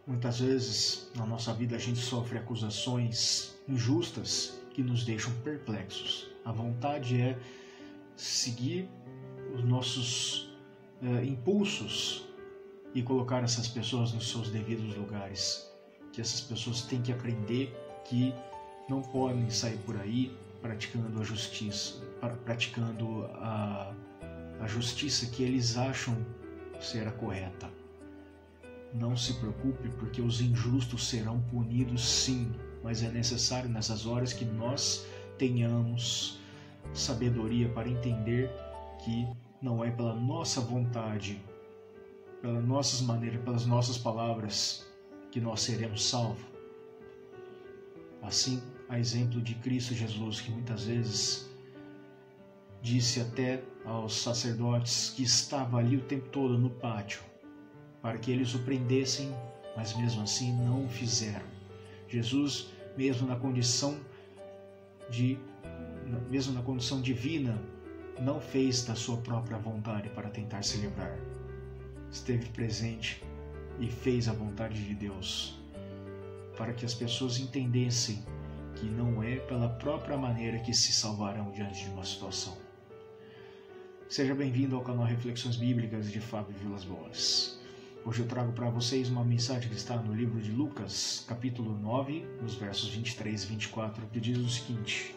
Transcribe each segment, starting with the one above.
Muitas vezes na nossa vida a gente sofre acusações injustas que nos deixam perplexos. A vontade é seguir os nossos impulsos e colocar essas pessoas nos seus devidos lugares. Que essas pessoas têm que aprender que não podem sair por aí praticando a justiça, praticando a justiça que eles acham ser a correta. Não se preocupe, porque os injustos serão punidos sim, mas é necessário nessas horas que nós tenhamos sabedoria para entender que não é pela nossa vontade, pelas nossas maneiras, pelas nossas palavras que nós seremos salvos. Assim, a exemplo de Cristo Jesus, que muitas vezes disse até aos sacerdotes que estava ali o tempo todo no pátio, para que eles o prendessem, mas mesmo assim não o fizeram. Jesus, mesmo na condição divina, não fez da sua própria vontade para tentar se livrar. Esteve presente e fez a vontade de Deus, para que as pessoas entendessem que não é pela própria maneira que se salvarão diante de uma situação. Seja bem-vindo ao canal Reflexões Bíblicas de Fábio Vilas Boas. Hoje eu trago para vocês uma mensagem que está no livro de Lucas, capítulo 9, nos versos 23 e 24, que diz o seguinte: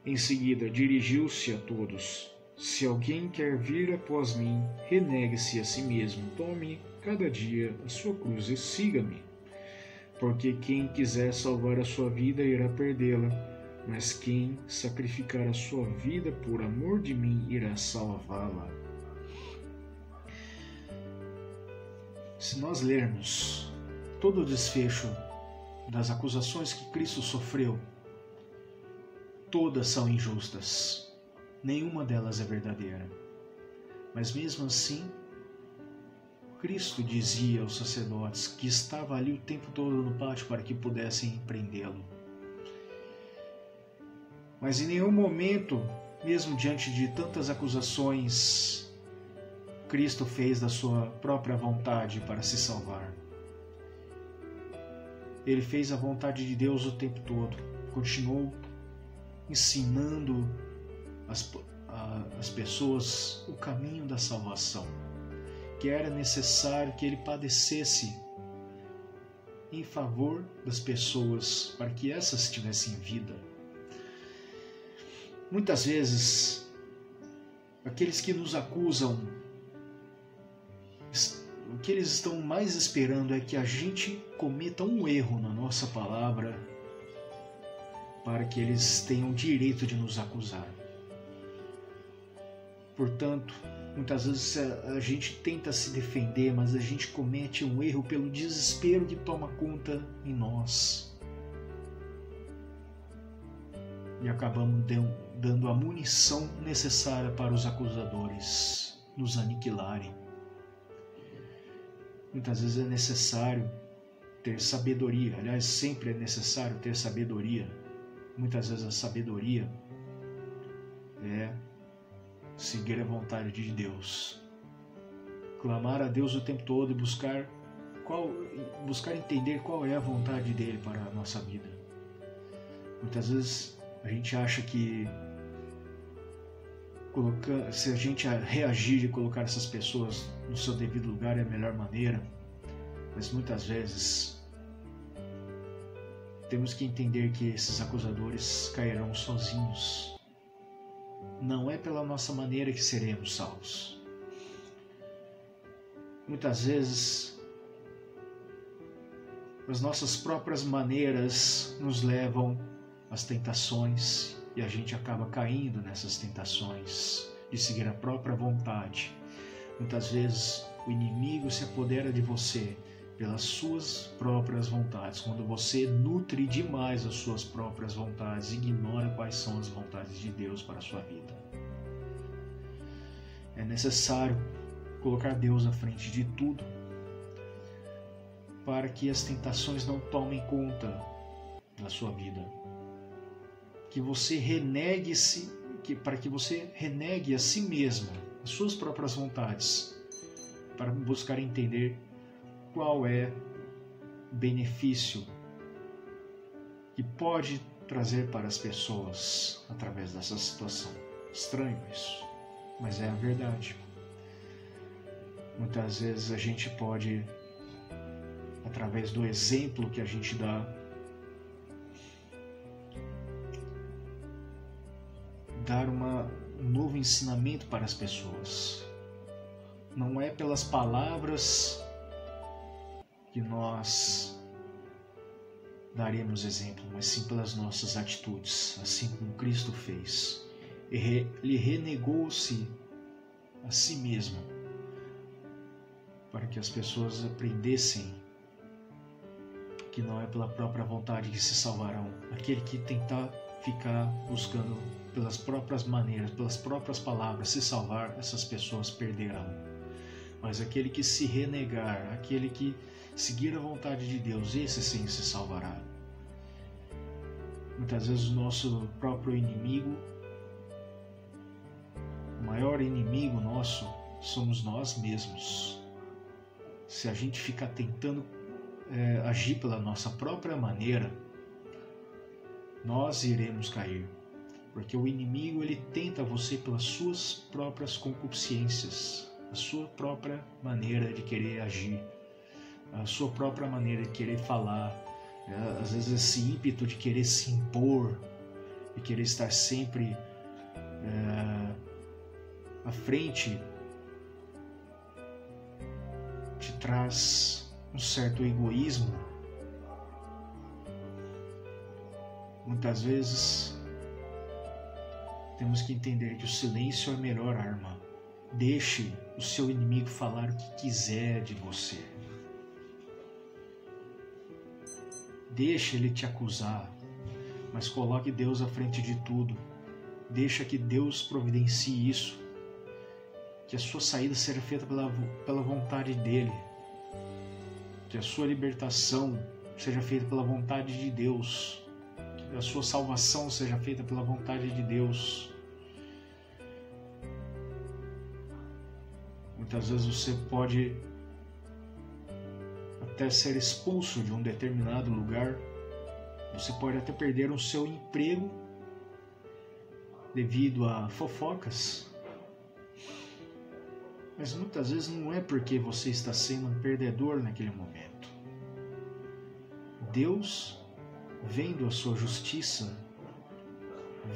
Em seguida, dirigiu-se a todos: Se alguém quer vir após mim, renegue-se a si mesmo, tome cada dia a sua cruz e siga-me. Porque quem quiser salvar a sua vida irá perdê-la, mas quem sacrificar a sua vida por amor de mim irá salvá-la. Se nós lermos todo o desfecho das acusações que Cristo sofreu, todas são injustas, nenhuma delas é verdadeira. Mas mesmo assim, Cristo dizia aos sacerdotes que estava ali o tempo todo no pátio para que pudessem prendê-lo. Mas em nenhum momento, mesmo diante de tantas acusações, Cristo fez da sua própria vontade para se salvar. Ele fez a vontade de Deus o tempo todo, continuou ensinando as pessoas o caminho da salvação, que era necessário que ele padecesse em favor das pessoas, para que essas tivessem vida. Muitas vezes, aqueles que nos acusam, o que eles estão mais esperando é que a gente cometa um erro na nossa palavra, para que eles tenham o direito de nos acusar. Portanto, muitas vezes a gente tenta se defender, mas a gente comete um erro pelo desespero que toma conta em nós. E acabamos dando a munição necessária para os acusadores nos aniquilarem. Muitas vezes é necessário ter sabedoria, aliás, sempre é necessário ter sabedoria. Muitas vezes a sabedoria é seguir a vontade de Deus, clamar a Deus o tempo todo e buscar entender qual é a vontade dele para a nossa vida. Muitas vezes a gente acha que se a gente reagir e colocar essas pessoas no seu devido lugar é a melhor maneira, mas muitas vezes temos que entender que esses acusadores cairão sozinhos. Não é pela nossa maneira que seremos salvos. Muitas vezes as nossas próprias maneiras nos levam às tentações e a gente acaba caindo nessas tentações de seguir a própria vontade. Muitas vezes o inimigo se apodera de você pelas suas próprias vontades, quando você nutre demais as suas próprias vontades e ignora quais são as vontades de Deus para a sua vida. É necessário colocar Deus à frente de tudo, para que as tentações não tomem conta da sua vida. Que você para que você renegue a si mesmo, as suas próprias vontades, para buscar entender qual é benefício que pode trazer para as pessoas através dessa situação. Estranho isso, mas é a verdade. Muitas vezes a gente pode, através do exemplo que a gente dá, dar um novo ensinamento para as pessoas. Não é pelas palavras que nós daremos exemplo, mas sim pelas nossas atitudes, assim como Cristo fez. Ele renegou-se a si mesmo para que as pessoas aprendessem que não é pela própria vontade que se salvarão. Aquele que tentar ficar buscando pelas próprias maneiras, pelas próprias palavras se salvar, essas pessoas perderão. Mas aquele que se renegar, aquele que seguir a vontade de Deus, esse sim se salvará. Muitas vezes o nosso próprio inimigo, o maior inimigo nosso, somos nós mesmos. Se a gente ficar tentando agir pela nossa própria maneira, nós iremos cair. Porque o inimigo, ele tenta você pelas suas próprias concupiscências, a sua própria maneira de querer agir, a sua própria maneira de querer falar, às vezes esse ímpeto de querer se impor, de querer estar sempre à frente, te traz um certo egoísmo. Muitas vezes temos que entender que o silêncio é a melhor arma. Deixe o seu inimigo falar o que quiser de você. Deixe ele te acusar, mas coloque Deus à frente de tudo. Deixa que Deus providencie isso. Que a sua saída seja feita pela vontade dele. Que a sua libertação seja feita pela vontade de Deus. Que a sua salvação seja feita pela vontade de Deus. Muitas vezes você pode até ser expulso de um determinado lugar. Você pode até perder o seu emprego devido a fofocas. Mas muitas vezes não é porque você está sendo um perdedor naquele momento. Deus, vendo a sua justiça,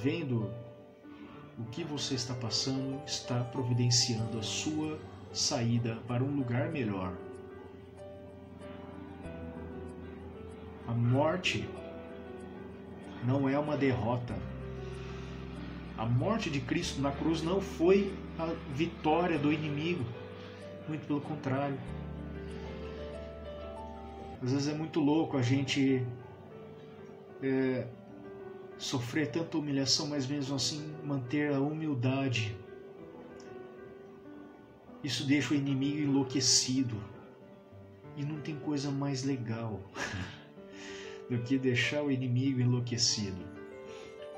vendo o que você está passando, está providenciando a sua saída para um lugar melhor. A morte não é uma derrota. A morte de Cristo na cruz não foi a vitória do inimigo. Muito pelo contrário. Às vezes é muito louco a gente sofrer tanta humilhação, mas mesmo assim manter a humildade. Isso deixa o inimigo enlouquecido. E não tem coisa mais legal do que deixar o inimigo enlouquecido.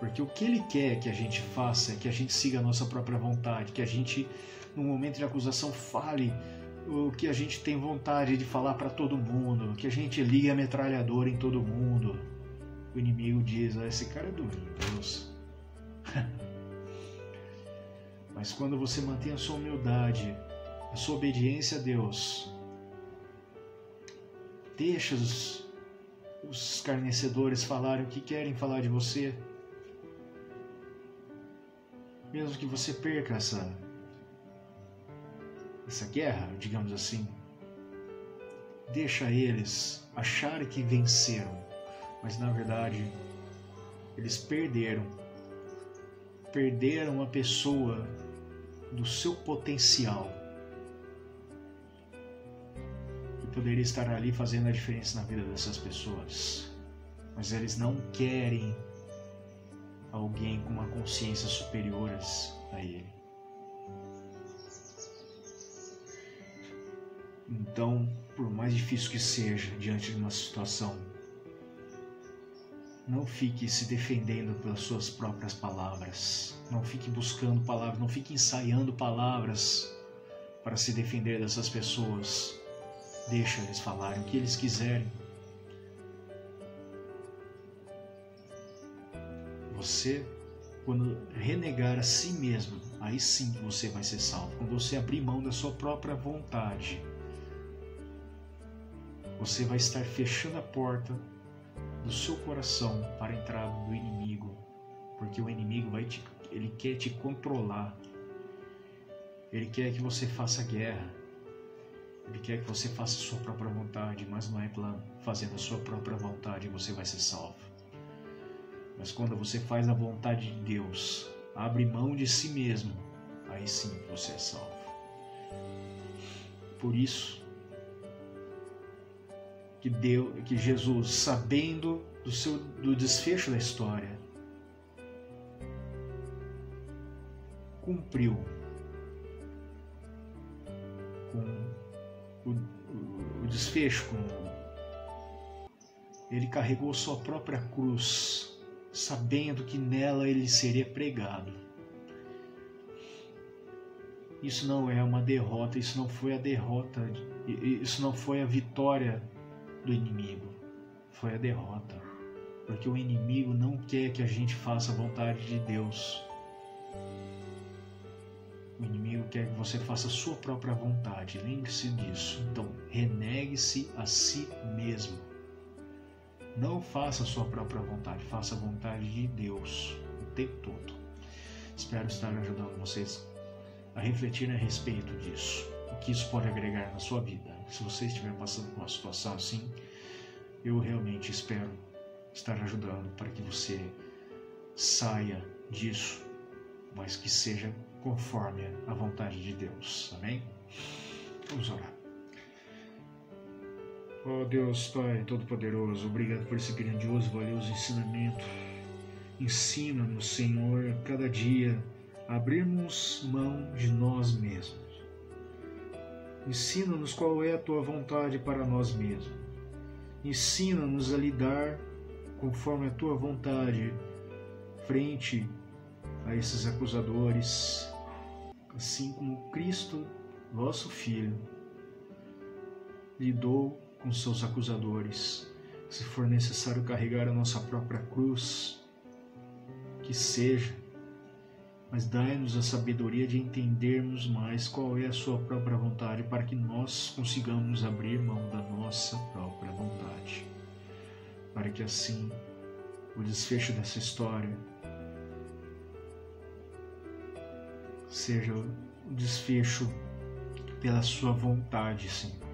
Porque o que ele quer que a gente faça é que a gente siga a nossa própria vontade, que a gente, no momento de acusação, fale o que a gente tem vontade de falar para todo mundo, que a gente ligue a metralhadora em todo mundo. O inimigo diz: esse cara é do Deus. Mas quando você mantém a sua humildade, a sua obediência a Deus, deixa os escarnecedores falarem o que querem falar de você. Mesmo que você perca essa guerra, digamos assim, deixa eles acharem que venceram, mas na verdade eles perderam a pessoa do seu potencial, que poderia estar ali fazendo a diferença na vida dessas pessoas, mas eles não querem alguém com uma consciência superior a ele. Então, por mais difícil que seja diante de uma situação, não fique se defendendo pelas suas próprias palavras. Não fique buscando palavras, não fique ensaiando palavras para se defender dessas pessoas. Deixa eles falarem o que eles quiserem. você, quando renegar a si mesmo, aí sim você vai ser salvo. Quando você abrir mão da sua própria vontade, você vai estar fechando a porta do seu coração para a entrada do inimigo, porque o inimigo ele quer te controlar, ele quer que você faça guerra, ele quer que você faça a sua própria vontade, mas não é fazendo a sua própria vontade você vai ser salvo. Mas quando você faz a vontade de Deus, abre mão de si mesmo, aí sim você é salvo. Por isso que Jesus, sabendo do desfecho da história, cumpriu com o desfecho. Ele carregou sua própria cruz, sabendo que nela ele seria pregado. Isso não é uma derrota, isso não foi a derrota, isso não foi a vitória do inimigo, foi a derrota, porque o inimigo não quer que a gente faça a vontade de Deus. O inimigo quer que você faça a sua própria vontade, lembre-se disso. Então, renegue-se a si mesmo. Não faça a sua própria vontade, faça a vontade de Deus o tempo todo. Espero estar ajudando vocês a refletir a respeito disso, o que isso pode agregar na sua vida. Se você estiver passando por uma situação assim, eu realmente espero estar ajudando para que você saia disso, mas que seja conforme a vontade de Deus. Amém? Vamos orar. Oh Deus, Pai Todo-Poderoso, obrigado por esse grandioso, valioso ensinamento. Ensina-nos, Senhor, a cada dia a abrirmos mão de nós mesmos. Ensina-nos qual é a Tua vontade para nós mesmos. Ensina-nos a lidar conforme a Tua vontade frente a esses acusadores, assim como Cristo, vosso Filho, lidou com seus acusadores. Se for necessário carregar a nossa própria cruz, que seja, mas dai-nos a sabedoria de entendermos mais qual é a sua própria vontade, para que nós consigamos abrir mão da nossa própria vontade, para que assim o desfecho dessa história seja o desfecho pela sua vontade, Senhor,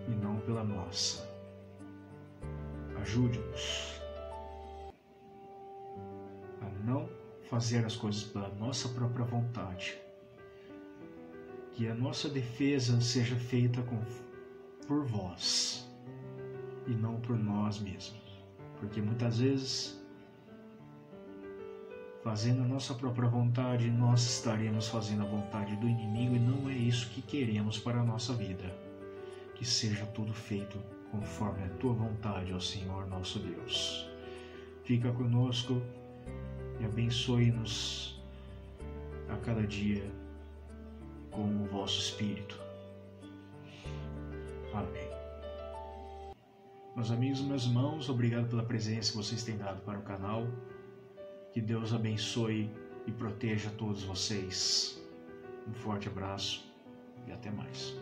e não pela nossa. Ajude-nos a não fazer as coisas pela nossa própria vontade, que a nossa defesa seja feita por vós e não por nós mesmos, porque muitas vezes, fazendo a nossa própria vontade, nós estaremos fazendo a vontade do inimigo, e não é isso que queremos para a nossa vida. Que seja tudo feito conforme a Tua vontade, ó Senhor nosso Deus. Fica conosco e abençoe-nos a cada dia com o vosso Espírito. Amém. Meus amigos e meus irmãos, obrigado pela presença que vocês têm dado para o canal. Que Deus abençoe e proteja todos vocês. Um forte abraço e até mais.